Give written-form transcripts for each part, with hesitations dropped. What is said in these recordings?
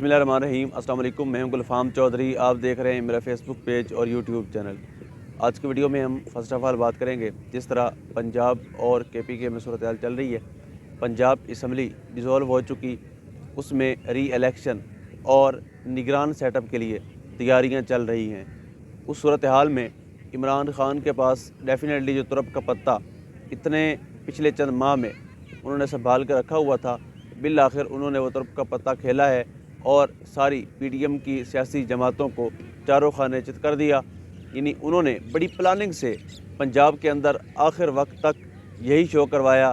बिस्मिल्लाहिर्रहमानिर्रहीम। अस्सलाम वालेकुम। मैं हूं गुलफाम चौधरी। आप देख रहे हैं मेरा फेसबुक पेज और यूट्यूब चैनल। आज की वीडियो में हम फर्स्ट ऑफ ऑल बात करेंगे जिस तरह पंजाब और KPK में सूरत हाल चल रही है। पंजाब असम्बली डिज़ोल्व हो चुकी, उसमें री इलेक्शन और निगरान सेटअप के लिए तैयारियां चल रही हैं। उस सूरत हाल में इमरान खान के पास डेफिनेटली जो तुरप का पत्ता इतने पिछले चंद माह में उन्होंने संभाल कर रखा हुआ था, बिल आखिर उन्होंने वो तुरप का पत्ता खेला है और सारी PDM की सियासी जमातों को चारों खाने चित कर दिया। यानी उन्होंने बड़ी प्लानिंग से पंजाब के अंदर आखिर वक्त तक यही शो करवाया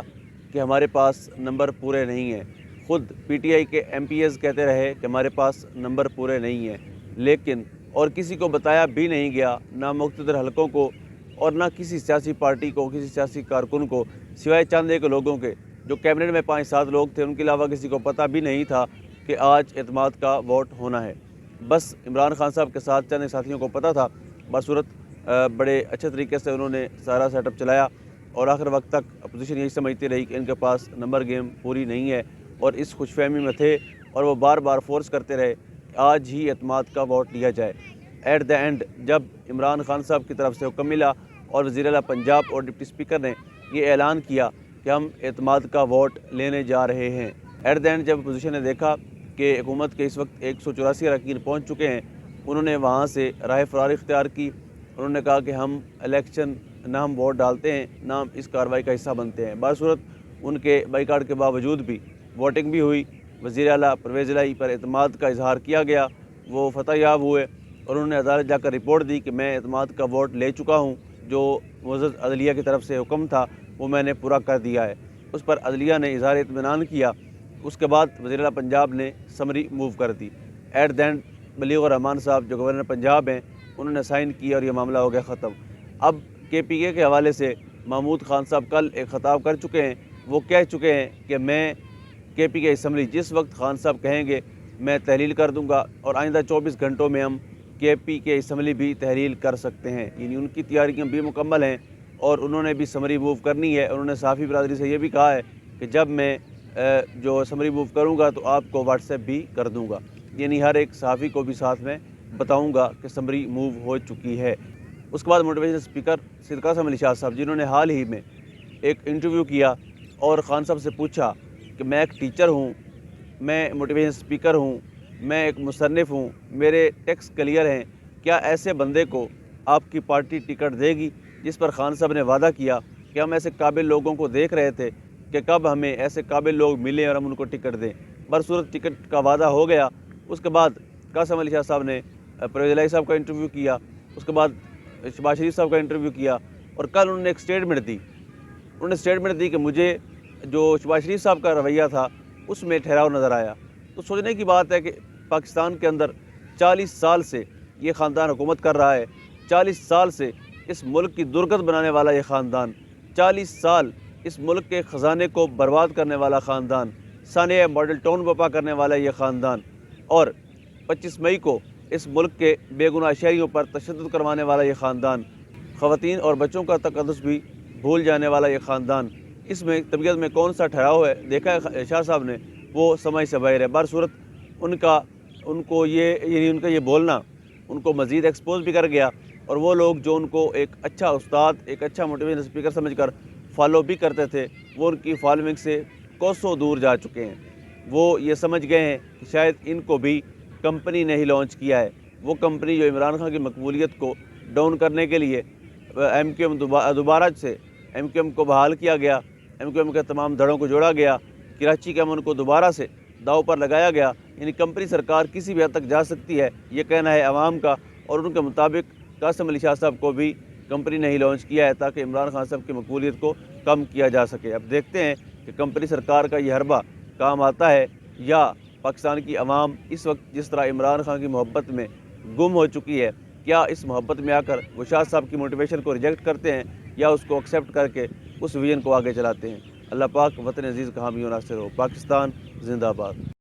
कि हमारे पास नंबर पूरे नहीं हैं। ख़ुद PTI के MPs कहते रहे कि हमारे पास नंबर पूरे नहीं हैं, लेकिन और किसी को बताया भी नहीं गया, ना मुख्तलिफ हलकों को और ना किसी सियासी पार्टी को, किसी सियासी कारकुन को, सिवाय चंद एक लोगों के जो कैबिनेट में 5-7 लोग थे, उनके अलावा किसी को पता भी नहीं था कि आज एतमाद का वोट होना है। बस इमरान खान साहब के साथ चंद साथियों को पता था। बसूरत बड़े अच्छे तरीके से उन्होंने सारा सेटअप चलाया और आखिर वक्त तक अपोजिशन यही समझती रही कि इनके पास नंबर गेम पूरी नहीं है और इस खुशफहमी में थे और वो बार बार फोर्स करते रहे कि आज ही एतमाद का वोट लिया जाए। एट द एंड जब इमरान खान साहब की तरफ से हुक्म मिला और वज़ीर आला पंजाब और डिप्टी स्पीकर ने ये ऐलान किया कि हम एतमाद का वोट लेने जा रहे हैं, एट द एंड जब अपोजिशन ने देखा कि हुकूमत के इस वक्त 184 अरकान पहुँच चुके हैं, उन्होंने वहाँ से राह फरार इख्तियार की। उन्होंने कहा कि हम इलेक्शन ना हम वोट डालते हैं, ना हम इस कार्रवाई का हिस्सा बनते हैं। बासूरत उनके बाइकाट के बावजूद भी वोटिंग भी हुई, वज़ीर आला परवेज़ इलाही पर एतमाद का इजहार किया गया, वो फतह याब हुए और उन्होंने अदालत जाकर रिपोर्ट दी कि मैं एतमाद का वोट ले चुका हूँ, जो मुअज़्ज़ज़ अदलिया की तरफ से हुक्म था वो मैंने पूरा कर दिया है। उस पर अदलिया ने इजहार इत्मीनान किया। उसके बाद वज़ीर आला पंजाब ने समरी मूव कर दी। एट द एंड बलीग़ुर रहमान साहब जो गवर्नर पंजाब हैं, उन्होंने साइन किया और ये मामला हो गया ख़त्म। अब KPK के हवाले से महमूद खान साहब कल एक ख़ताब कर चुके हैं। वो कह चुके हैं कि मैं KPK असम्बली जिस वक्त खान साहब कहेंगे मैं तहलील कर दूंगा और आइंदा 24 घंटों में हम KPK असम्बली भी तहलील कर सकते हैं। यानी उनकी तैयारियाँ भी मुकम्मल हैं और उन्होंने भी समरी मूव करनी है। उन्होंने सहाफ़ी बरादरी से ये भी कहा है कि जब मैं जो समरी मूव करूंगा तो आपको व्हाट्सएप भी कर दूंगा, यानी हर एक सहाफ़ी को भी साथ में बताऊंगा कि समरी मूव हो चुकी है। उसके बाद मोटिवेशनल स्पीकर सैयद कासिम अली शाह साहब, जिन्होंने हाल ही में एक इंटरव्यू किया और खान साहब से पूछा कि मैं एक टीचर हूँ, मैं मोटिवेशनल स्पीकर हूँ, मैं एक मुसन्निफ़ हूँ, मेरे टैक्स क्लियर हैं, क्या ऐसे बंदे को आपकी पार्टी टिकट देगी? जिस पर खान साहब ने वादा किया कि हम ऐसे काबिल लोगों को देख रहे थे कि कब हमें ऐसे काबिल लोग मिले और हम उनको टिकट दें। बरसूरत टिकट का वादा हो गया। उसके बाद कासिम अली शाह साहब ने परवेज़ इलाही साहब का इंटरव्यू किया, उसके बाद शहबाज शरीफ साहब का इंटरव्यू किया और कल उन्होंने एक स्टेटमेंट दी। उन्होंने स्टेटमेंट दी कि मुझे जो शहबाज शरीफ साहब का रवैया था उसमें ठहराव नज़र आया। तो सोचने की बात है कि पाकिस्तान के अंदर 40 साल से ये ख़ानदान हुकूमत कर रहा है, 40 साल से इस मुल्क की दुर्गत बनाने वाला ये ख़ानदान, 40 साल इस मुल्क के ख़जाने को बर्बाद करने वाला ख़ानदान, सानिया मॉडल टाउन बपा करने वाला ये ख़ानदान और 25 मई को इस मुल्क के बेगुनाह शहरियों पर तशद्दुद करवाने वाला ये ख़ानदान, ख़वातीन और बच्चों का तक़द्दुस भी भूल जाने वाला ये ख़ानदान, इसमें तबीयत में कौन सा ठहराव है देखा है शाह साहब ने, वो समझ से बाहर है। बरसूरत उनको ये बोलना उनको मज़ीद एक्सपोज भी कर गया और वो लोग जो उनको एक अच्छा उस्ताद, एक अच्छा मोटिवेशनल स्पीकर समझकर फॉलो भी करते थे, वो उनकी फॉलोइंग से कोसों दूर जा चुके हैं। वो ये समझ गए हैं कि शायद इनको भी कंपनी ने ही लॉन्च किया है, वो कंपनी जो इमरान खान की मकबूलियत को डाउन करने के लिए MQM दोबारा से MQM को बहाल किया गया, MQM के तमाम धड़ों को जोड़ा गया, कराची के अमन को दोबारा से दाव पर लगाया गया। यानी कंपनी सरकार किसी भी हद तक जा सकती है, ये कहना है अवाम का, और उनके मुताबिक कासिम अली शाह साहब को भी कंपनी ने ही लॉन्च किया है ताकि इमरान खान साहब की मकबूलियत को कम किया जा सके। अब देखते हैं कि कंपनी सरकार का ये हरबा काम आता है या पाकिस्तान की अवाम इस वक्त जिस तरह इमरान खान की मोहब्बत में गुम हो चुकी है, क्या इस मोहब्बत में आकर वो शाह साहब की मोटिवेशन को रिजेक्ट करते हैं या उसको एक्सेप्ट करके उस विजन को आगे चलाते हैं। अल्लाह पाक वतन अजीज़ का हामी और नासिर हो। पाकिस्तान जिंदाबाद।